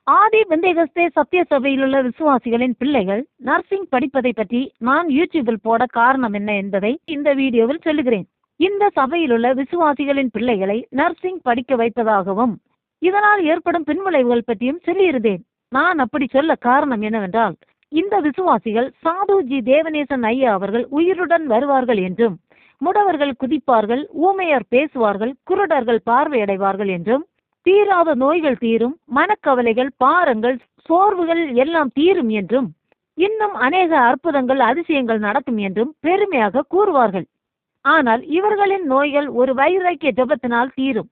ஆதி பெந்தேகஸ்தே சத்திய சபையிலுள்ள விசுவாசிகளின் பிள்ளைகள் நர்சிங் படிப்பதை பற்றி நான் யூடியூபில் போட காரணம் என்ன என்பதை இந்த வீடியோவில் சொல்லுகிறேன். இந்த சபையிலுள்ள விசுவாசிகளின் பிள்ளைகளை நர்சிங் படிக்க வைப்பதாகவும் இதனால் ஏற்படும் பின்விளைவுகள் பற்றியும் சொல்லியிருந்தேன். நான் அப்படி சொல்ல காரணம் என்னவென்றால், இந்த விசுவாசிகள் சாதுஜி தேவநேசன் ஐயா அவர்கள் உயிருடன் வருவார்கள் என்றும், முடவர்கள் குதிப்பார்கள், ஊமையர் பேசுவார்கள், குருடர்கள் பார்வையடைவார்கள் என்றும், தீராத நோய்கள் தீரும், மனக்கவலைகள், பாரங்கள், சோர்வுகள் எல்லாம் தீரும் என்றும், இன்னும் அநேக அற்புதங்கள் அதிசயங்கள் நடக்கும் என்றும் பெருமையாக கூறுவார்கள். ஆனால் இவர்களின் நோய்கள் ஒரு வைராக்கிய ஜெபத்தினால் தீரும்.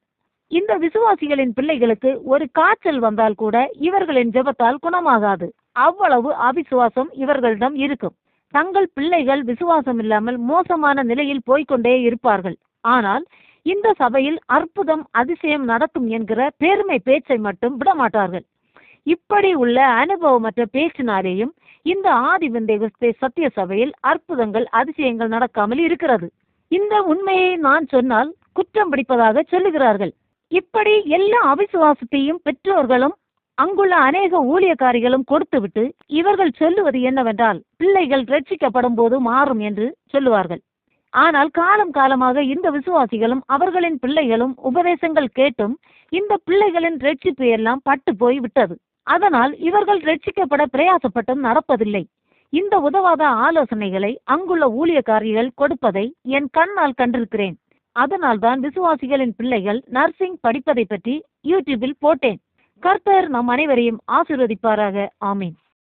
இந்த விசுவாசிகளின் பிள்ளைகளுக்கு ஒரு காய்ச்சல் வந்தால் கூட இவர்களின் ஜெபத்தால் குணமாகாது. அவ்வளவு அவிசுவாசம் இவர்களிடம் இருக்கும். தங்கள் பிள்ளைகள் விசுவாசம் இல்லாமல் மோசமான நிலையில் போய்கொண்டே இருப்பார்கள். ஆனால் இந்த சபையில் அற்புதம் அதிசயம் நடக்கும் என்கிற பெருமை பேச்சை மட்டும் விடமாட்டார்கள். இப்படி உள்ள அனுபவமற்ற பேச்சினாலேயும் இந்த ஆதி பெந்தேகஸ்தே சத்திய சபையில் அற்புதங்கள் அதிசயங்கள் நடக்காமல் இருக்கிறது. இந்த உண்மையை நான் சொன்னால் குற்றம் பிடிப்பதாக சொல்லுகிறார்கள். இப்படி எல்லா அவிசுவாசத்தையும் பெற்றோர்களும் அங்குள்ள அநேக ஊழியக்காரிகளும் கொடுத்துவிட்டு இவர்கள் சொல்லுவது என்னவென்றால், பிள்ளைகள் ரட்சிக்கப்படும் போது மாறும் என்று சொல்லுவார்கள். ஆனால் காலம் காலமாக இந்த விசுவாசிகளும் அவர்களின் பிள்ளைகளும் உபதேசங்கள் கேட்டும் இந்த பிள்ளைகளின் ரட்சிப்பு எல்லாம் பட்டு போய் விட்டது. அதனால் இவர்கள் ரட்சிக்கப்பட பிரயாசப்பட்டும் நடப்பதில்லை. இந்த உதவாத ஆலோசனைகளை அங்குள்ள ஊழியக்காரிகள் கொடுப்பதை என் கண்ணால் கண்டிருக்கிறேன். அதனால் தான் விசுவாசிகளின் பிள்ளைகள் நர்சிங் படிப்பதை பற்றி யூடியூபில் போட்டேன். கர்த்தர் நம் அனைவரையும் ஆசீர்வதிப்பாராக. ஆமீன்.